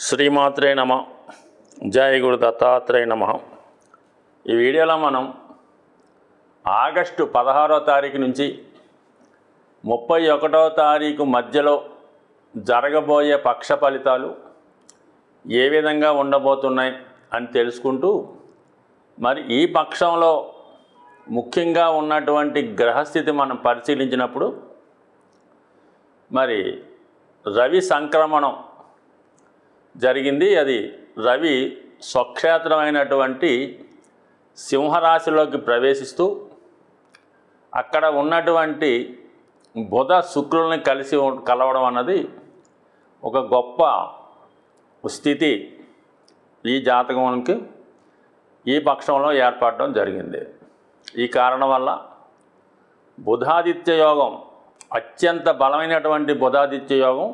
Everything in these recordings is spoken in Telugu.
శ్రీమాత్రే నమ. జయ గురు దత్తాత్రేయ నమ. ఈ వీడియోలో మనం ఆగస్టు 16వ తారీఖు నుంచి 31వ తారీఖు మధ్యలో జరగబోయే పక్ష ఫలితాలు ఏ విధంగా ఉండబోతున్నాయి అని తెలుసుకుంటూ, మరి ఈ పక్షంలో ముఖ్యంగా ఉన్నటువంటి గ్రహస్థితి మనం పరిశీలించినప్పుడు మరి రవి సంక్రమణం జరిగింది. అది రవి స్వక్షేత్రమైనటువంటి సింహరాశిలోకి ప్రవేశిస్తూ అక్కడ ఉన్నటువంటి బుధ శుక్రుల్ని కలవడం అన్నది ఒక గొప్ప స్థితి ఈ జాతకానికి ఈ పక్షంలో ఏర్పడడం జరిగింది. ఈ కారణం వల్ల బుధాదిత్య యోగం, అత్యంత బలమైనటువంటి బుధాదిత్య యోగం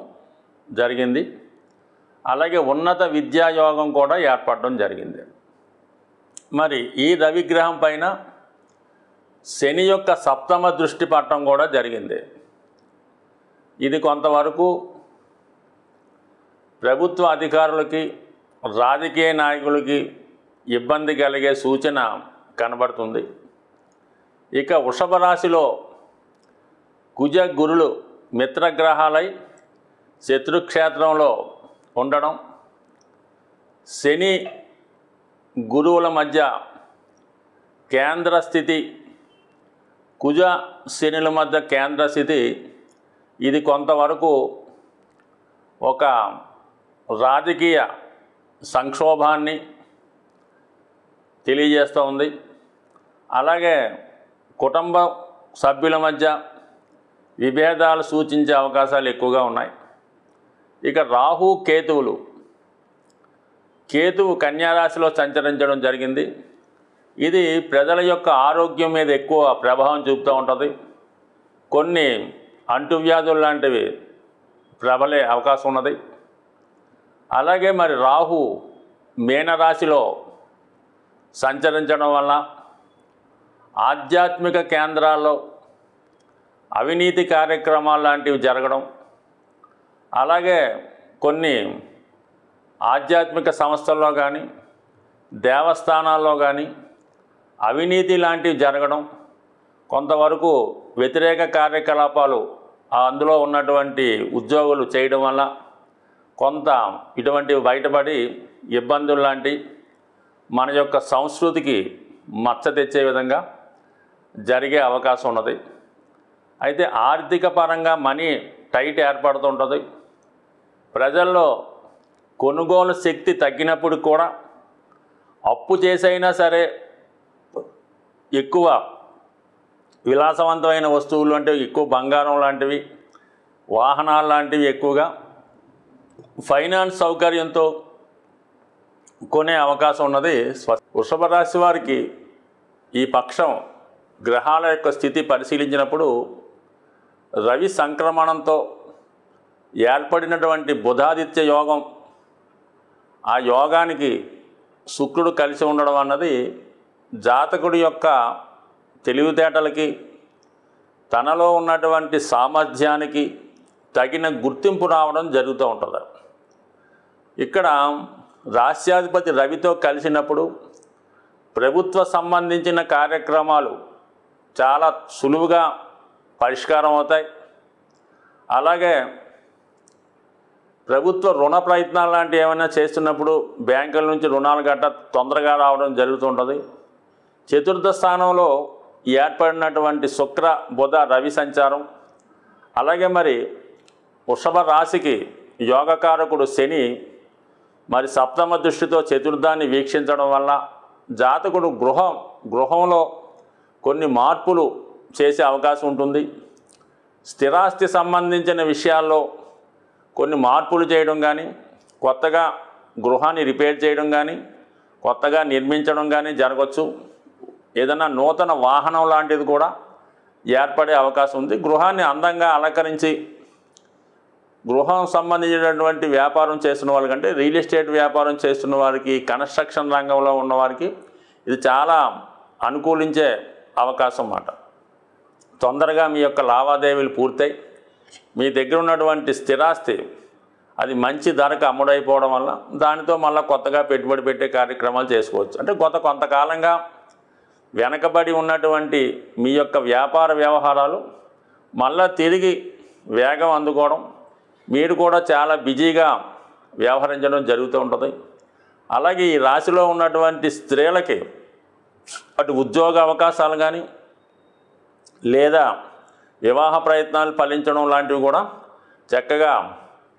జరిగింది. అలాగే ఉన్నత విద్యాయోగం కూడా ఏర్పడడం జరిగింది. మరి ఈ రవిగ్రహం పైన శని యొక్క సప్తమ దృష్టి పడటం కూడా జరిగింది. ఇది కొంతవరకు ప్రభుత్వ అధికారులకి, రాజకీయ నాయకులకి ఇబ్బంది కలిగే సూచన కనబడుతుంది. ఇక వృషభ రాశిలో కుజ గురులు మిత్రగ్రహాలై శత్రుక్షేత్రంలో ఉండడం, శని గురువుల మధ్య కేంద్ర స్థితి, కుజ శనుల మధ్య కేంద్ర స్థితి, ఇది కొంతవరకు ఒక రాజకీయ సంక్షోభాన్ని తెలియజేస్తూ ఉంది. అలాగే కుటుంబ సభ్యుల మధ్య విభేదాలు సూచించే అవకాశాలు ఎక్కువగా ఉన్నాయి. ఇక రాహు కేతువులు, కేతువు కన్యారాశిలో సంచరించడం జరిగింది. ఇది ప్రజల యొక్క ఆరోగ్యం మీద ఎక్కువ ప్రభావం చూపుతూ ఉంటుంది. కొన్ని అంటువ్యాధులు లాంటివి ప్రబలే అవకాశం ఉన్నది. అలాగే మరి రాహు మీనరాశిలో సంచరించడం వల్ల ఆధ్యాత్మిక కేంద్రాల్లో అవినీతి కార్యక్రమాలు లాంటివి జరగడం, అలాగే కొన్ని ఆధ్యాత్మిక సంస్థల్లో కానీ దేవస్థానాల్లో కానీ అవినీతి లాంటివి జరగడం, కొంతవరకు వ్యతిరేక కార్యకలాపాలు అందులో ఉన్నటువంటి ఉద్యోగులు చేయడం వల్ల కొంత ఇటువంటివి బయటపడి ఇబ్బందులు లాంటి మన యొక్క సంస్కృతికి మచ్చ తెచ్చే విధంగా జరిగే అవకాశం ఉన్నది. అయితే ఆర్థిక పరంగా మనీ టైట్ ఏర్పడుతుంటుంది. ప్రజల్లో కొనుగోలు శక్తి తగ్గినప్పుడు కూడా అప్పు చేసైనా సరే ఎక్కువ విలాసవంతమైన వస్తువులు అంటే ఎక్కువ బంగారం లాంటివి, వాహనాలు లాంటివి ఎక్కువగా ఫైనాన్స్ సౌకర్యంతో కొనే అవకాశం ఉన్నది. వృషభ రాశి వారికి ఈ పక్షం గ్రహాల యొక్క స్థితి పరిశీలించినప్పుడు రవి సంక్రమణంతో ఏర్పడినటువంటి బుధాదిత్య యోగం, ఆ యోగానికి శుక్రుడు కలిసి ఉండడం అన్నది జాతకుడి యొక్క తెలివితేటలకి, తనలో ఉన్నటువంటి సామర్థ్యానికి తగిన గుర్తింపు రావడం జరుగుతూ ఉంటుంది. ఇక్కడ రాష్ట్రాధిపతి రవితో కలిసినప్పుడు ప్రభుత్వ సంబంధించిన కార్యక్రమాలు చాలా సులువుగా పరిష్కారం అవుతాయి. అలాగే ప్రభుత్వ రుణ ప్రయత్నాలు లాంటివి ఏమైనా చేస్తున్నప్పుడు బ్యాంకుల నుంచి రుణాలు గట్ట తొందరగా రావడం జరుగుతుంటుంది. చతుర్థ స్థానంలో ఏర్పడినటువంటి శుక్ర బుధ రవి సంచారం, అలాగే మరి వృషభ రాశికి యోగకారకుడు శని మరి సప్తమ దృష్టితో చతుర్థాన్ని వీక్షించడం వల్ల జాతకుడు గృహంలో కొన్ని మార్పులు చేసే అవకాశం ఉంటుంది. స్థిరాస్తి సంబంధించిన విషయాల్లో కొన్ని మార్పులు చేయడం కానీ, కొత్తగా గృహాన్ని రిపేర్ చేయడం కానీ, కొత్తగా నిర్మించడం కానీ జరగవచ్చు. ఏదైనా నూతన వాహనం లాంటిది కూడా ఏర్పడే అవకాశం ఉంది. గృహాన్ని అందంగా అలంకరించి గృహం సంబంధించినటువంటి వ్యాపారం చేస్తున్న వాళ్ళకంటే రియల్ ఎస్టేట్ వ్యాపారం చేస్తున్న వారికి, కన్స్ట్రక్షన్ రంగంలో ఉన్నవారికి ఇది చాలా అనుకూలించే అవకాశం అన్నమాట. తొందరగా మీ యొక్క లావాదేవీలు పూర్తయి మీ దగ్గర ఉన్నటువంటి స్థిరాస్తి అది మంచి ధరకు అమ్ముడైపోవడం వల్ల దానితో మళ్ళీ కొత్తగా పెట్టుబడి పెట్టే కార్యక్రమాలు చేసుకోవచ్చు. అంటే కొంతకాలంగా వెనకబడి ఉన్నటువంటి మీ యొక్క వ్యాపార వ్యవహారాలు మళ్ళా తిరిగి వేగం అందుకోవడం, మీరు కూడా చాలా బిజీగా వ్యవహరించడం జరుగుతూ ఉంటుంది. అలాగే ఈ రాశిలో ఉన్నటువంటి స్త్రీలకి అటు ఉద్యోగ అవకాశాలు కానీ లేదా వివాహ ప్రయత్నాలు ఫలించడం లాంటివి కూడా చక్కగా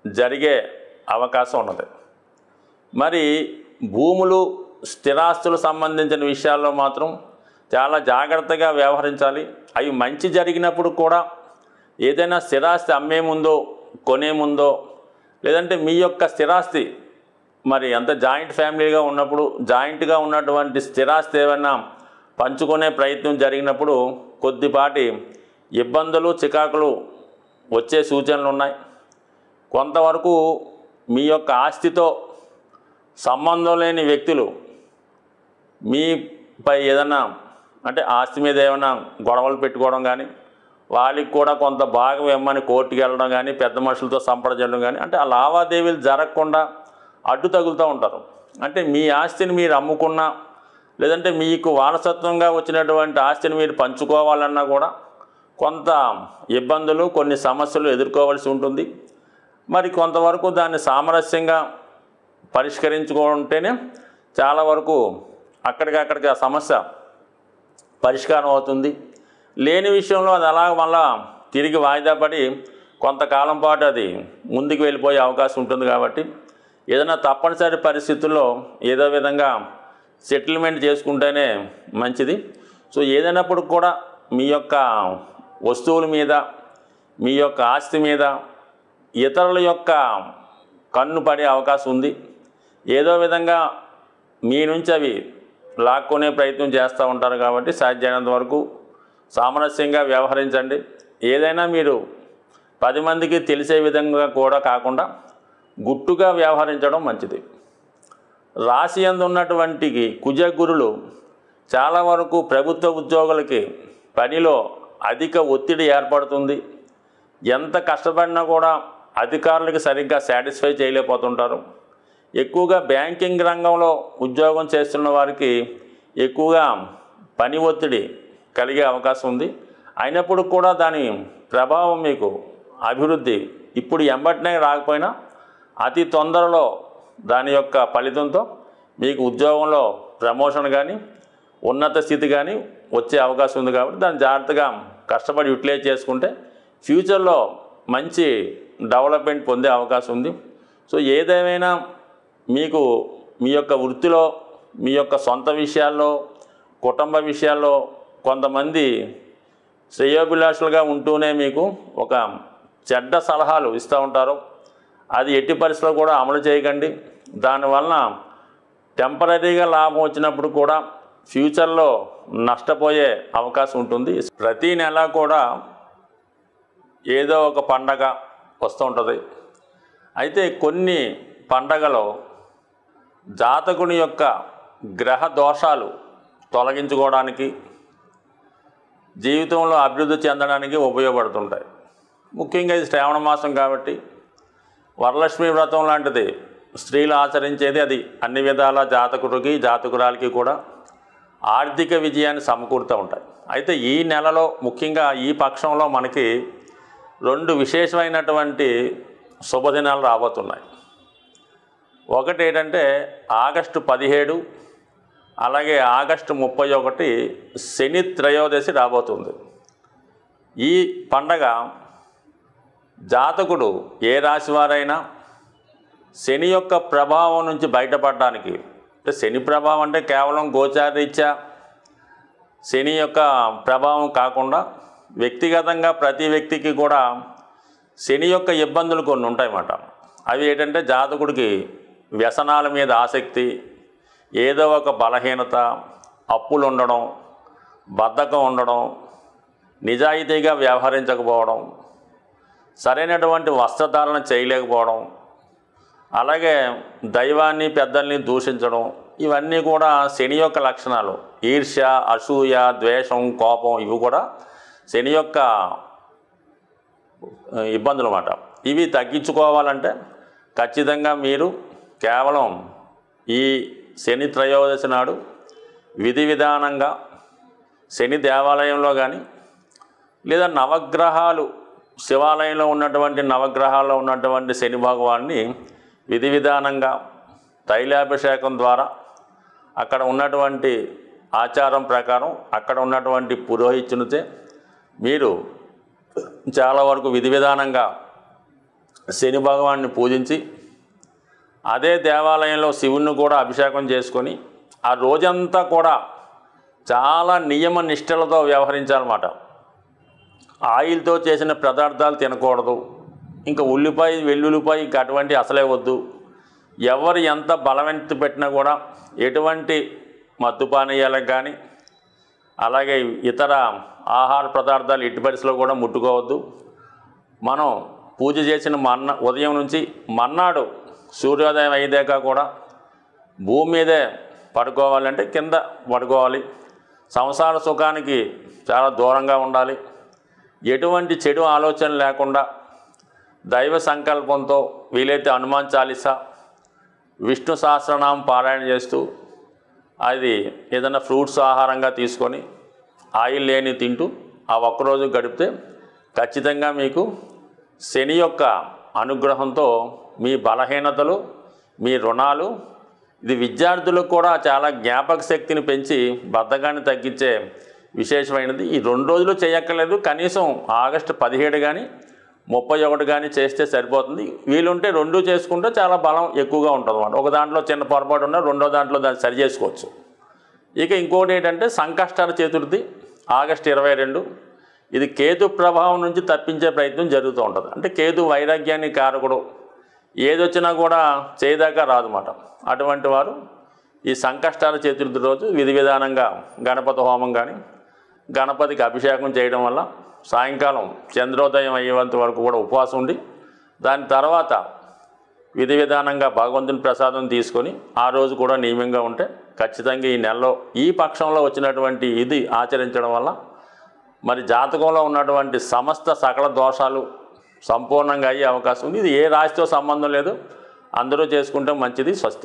జరిగే అవకాశం ఉన్నది. మరి భూములు స్థిరాస్తులు సంబంధించిన విషయాల్లో మాత్రం చాలా జాగ్రత్తగా వ్యవహరించాలి. అవి మంచి జరిగినప్పుడు కూడా ఏదైనా స్థిరాస్తి అమ్మే ముందో కొనే ముందో లేదంటే మీ యొక్క స్థిరాస్తి మరి అంత జాయింట్ ఫ్యామిలీగా ఉన్నప్పుడు జాయింట్గా ఉన్నటువంటి స్థిరాస్తి ఏమైనా పంచుకునే ప్రయత్నం జరిగినప్పుడు కొద్దిపాటి ఇబ్బందులు చికాకులు వచ్చే సూచనలు ఉన్నాయి. కొంతవరకు మీ యొక్క ఆస్తితో సంబంధం లేని వ్యక్తులు మీపై ఏదైనా అంటే ఆస్తి మీద ఏమైనా గొడవలు పెట్టుకోవడం కానీ వాళ్ళకి కూడా కొంత భాగం ఇమ్మని కోర్టుకి వెళ్ళడం కానీ పెద్ద మనుషులతో సంప్రదించడం కానీ అంటే ఆ లావాదేవీలు జరగకుండా అడ్డు తగులుతూ ఉంటారు. అంటే మీ ఆస్తిని మీరు అమ్ముకున్నా లేదంటే మీకు వారసత్వంగా వచ్చినటువంటి ఆస్తిని మీరు పంచుకోవాలన్నా కూడా కొంత ఇబ్బందులు కొన్ని సమస్యలు ఎదుర్కోవాల్సి ఉంటుంది. మరి కొంతవరకు దాన్ని సామరస్యంగా పరిష్కరించుకుంటేనే చాలా వరకు అక్కడికి ఆ సమస్య పరిష్కారం అవుతుంది. లేని విషయంలో అది అలా మళ్ళా తిరిగి వాయిదా పడి కొంతకాలం పాటు అది ముందుకు వెళ్ళిపోయే అవకాశం ఉంటుంది. కాబట్టి ఏదైనా తప్పనిసరి పరిస్థితుల్లో ఏదో విధంగా సెటిల్మెంట్ చేసుకుంటేనే మంచిది. సో ఏదైనప్పుడు కూడా మీ యొక్క వస్తువుల మీద మీ యొక్క ఆస్తి మీద ఇతరుల యొక్క కన్ను పడే అవకాశం ఉంది. ఏదో విధంగా మీ నుంచి అవి లాక్కునే ప్రయత్నం చేస్తూ ఉంటారు. కాబట్టి సాధ్యమైనంత వరకు సామరస్యంగా వ్యవహరించండి. ఏదైనా మీరు 10 మందికి తెలిసే విధంగా కూడా కాకుండా గుట్టుగా వ్యవహరించడం మంచిది. రాశి యందు ఉన్నటువంటి కుజగురులు చాలా వరకు ప్రభుత్వ ఉద్యోగులకి పనిలో అధిక ఒత్తిడి ఏర్పడుతుంది. ఎంత కష్టపడినా కూడా అధికారులకి సరిగ్గా సాటిస్ఫై చేయలేకపోతుంటారు. ఎక్కువగా బ్యాంకింగ్ రంగంలో ఉద్యోగం చేస్తున్న వారికి ఎక్కువగా పని ఒత్తిడి కలిగే అవకాశం ఉంది. అయినప్పుడు కూడా దాని ప్రభావం మీకు అభివృద్ధి ఇప్పుడు ఎంబటినే రాకపోయినా అతి తొందరలో దాని యొక్క ఫలితంతో మీకు ఉద్యోగంలో ప్రమోషన్ కానీ ఉన్నత స్థితి కానీ వచ్చే అవకాశం ఉంది. కాబట్టి దాన్ని జాగ్రత్తగా కష్టపడి యూటిలైజ్ చేసుకుంటే ఫ్యూచర్లో మంచి డెవలప్మెంట్ పొందే అవకాశం ఉంది. సో ఏదేమైనా మీకు మీ యొక్క వృత్తిలో మీ యొక్క సొంత విషయాల్లో కుటుంబ విషయాల్లో కొంతమంది శ్రేయోభిలాషులుగా ఉంటూనే మీకు ఒక చెడ్డ సలహాలు ఇస్తూ ఉంటారు. అది ఎట్టి పరిస్థితుల్లో కూడా అమలు చేయకండి. దానివలన టెంపరీగా లాభం వచ్చినప్పుడు కూడా ఫ్యూచర్లో నష్టపోయే అవకాశం ఉంటుంది. ప్రతి నెల కూడా ఏదో ఒక పండగ వస్తూ ఉంటుంది. అయితే కొన్ని పండగలో జాతకుని యొక్క గ్రహ దోషాలు తొలగించుకోవడానికి జీవితంలో అభివృద్ధి చెందడానికి ఉపయోగపడుతుంటాయి. ముఖ్యంగా ఇది శ్రావణ మాసం కాబట్టి వరలక్ష్మి వ్రతం లాంటిది స్త్రీలు ఆచరించేది. అది అన్ని విధాల జాతకుడికి జాతకురాలకి కూడా ఆర్థిక విజయాన్ని సమకూరుతూ ఉంటాయి. అయితే ఈ నెలలో ముఖ్యంగా ఈ పక్షంలో మనకి 2 విశేషమైనటువంటి శుభదినాలు రాబోతున్నాయి. ఒకటి ఏంటంటే ఆగస్టు 17 అలాగే ఆగస్టు 31 శని త్రయోదశి రాబోతుంది. ఈ పండగ జాతకుడు ఏ రాశి వారైనా శని యొక్క ప్రభావం నుంచి బయటపడడానికి, శని ప్రభావం అంటే కేవలం గోచారరీత్యా శని యొక్క ప్రభావం కాకుండా వ్యక్తిగతంగా ప్రతి వ్యక్తికి కూడా శని యొక్క ఇబ్బందులు కొన్ని ఉంటాయన్నమాట. అవి ఏంటంటే జాతకుడికి వ్యసనాల మీద ఆసక్తి, ఏదో ఒక బలహీనత, అప్పులు ఉండడం, బద్ధకం ఉండడం, నిజాయితీగా వ్యవహరించకపోవడం, సరైనటువంటి వస్త్రధారణ చేయలేకపోవడం, అలాగే దైవాన్ని పెద్దల్ని దూషించడం, ఇవన్నీ కూడా శని యొక్క లక్షణాలు. ఈర్ష్య, అసూయ, ద్వేషం, కోపం ఇవి కూడా శని యొక్క ఇబ్బందులు అన్నమాట. ఇవి తగ్గించుకోవాలంటే ఖచ్చితంగా మీరు కేవలం ఈ శని త్రయోదశి నాడు విధి విధానంగా శని దేవాలయంలో కానీ లేదా నవగ్రహాలు శివాలయంలో ఉన్నటువంటి నవగ్రహాల్లో ఉన్నటువంటి శని భగవాన్ని విధి విధానంగా తైలాభిషేకం ద్వారా అక్కడ ఉన్నటువంటి ఆచారం ప్రకారం అక్కడ ఉన్నటువంటి పురోహితునితే మీరు చాలా వరకు విధి విధానంగా శని భగవాన్ని పూజించి అదే దేవాలయంలో శివుణ్ణి కూడా అభిషేకం చేసుకొని ఆ రోజంతా కూడా చాలా నియమ నిష్టలతో వ్యవహరించాలన్నమాట. ఆయిల్తో చేసిన పదార్థాలు తినకూడదు, ఇంకా ఉల్లిపాయ వెల్లుల్లిపాయ ఇంకా అటువంటి అసలే వద్దు. ఎవరు ఎంత బలవంతి పెట్టినా కూడా ఎటువంటి మత్తు పానీయాలకు కానీ అలాగే ఇతర ఆహార పదార్థాలు ఎట్టి పరిస్థితిలో కూడా ముట్టుకోవద్దు. మనం పూజ చేసిన ఉదయం నుంచి మర్నాడు సూర్యోదయం అయ్యేదాకా కూడా భూమి మీదే పడుకోవాలంటే కింద పడుకోవాలి. సంసార సుఖానికి చాలా దూరంగా ఉండాలి. ఎటువంటి చెడు ఆలోచన లేకుండా దైవ సంకల్పంతో వీలైతే హనుమాన్ చాలీసా విష్ణు సహస్రనామం పారాయణ చేస్తూ అది ఏదైనా ఫ్రూట్స్ ఆహారంగా తీసుకొని ఆయిల్ లేని తింటూ ఆ ఒక్కరోజు గడిపితే ఖచ్చితంగా మీకు శని యొక్క అనుగ్రహంతో మీ బలహీనతలు మీ రుణాలు ఇది విద్యార్థులకు కూడా చాలా జ్ఞాపక శక్తిని పెంచి బద్ధకాన్ని తగ్గించే విశేషమైనది. ఈ 2 రోజులు చేయక్కర్లేదు, కనీసం ఆగస్టు 17 కానీ 31 కానీ చేస్తే సరిపోతుంది. వీలుంటే 2 చేసుకుంటే చాలా బలం ఎక్కువగా ఉంటుంది అన్నమాట. ఒక దాంట్లో చిన్న పొరపాటు ఉన్నా రెండో దాంట్లో దాన్ని సరి చేసుకోవచ్చు. ఇక ఇంకోటి ఏంటంటే సంకష్టహర చతుర్థి ఆగస్టు 22. ఇది కేతు ప్రభావం నుంచి తప్పించే ప్రయత్నం జరుగుతూ ఉంటుంది. అంటే కేతు వైరాగ్యాన్ని కారకుడు, ఏదొచ్చినా కూడా చేయదాకా రాదన్నమాట. అటువంటి వారు ఈ సంకష్టహర చతుర్థి రోజు విధి విధానంగా గణపతి హోమం కానీ గణపతికి అభిషేకం చేయడం వల్ల సాయంకాలం చంద్రోదయం అయ్యేంత వరకు కూడా ఉపవాసం ఉండి దాని తర్వాత విధి విధానంగా భగవంతుని ప్రసాదం తీసుకొని ఆ రోజు కూడా నియమంగా ఉంటే ఖచ్చితంగా ఈ నెలలో ఈ పక్షంలో వచ్చినటువంటి ఇది ఆచరించడం వల్ల మరి జాతకంలో ఉన్నటువంటి సమస్త సకల దోషాలు సంపూర్ణంగా అయ్యే అవకాశం ఉంది. ఇది ఏ రాశితో సంబంధం లేదు, అందరూ చేసుకుంటే మంచిది. స్వస్తి.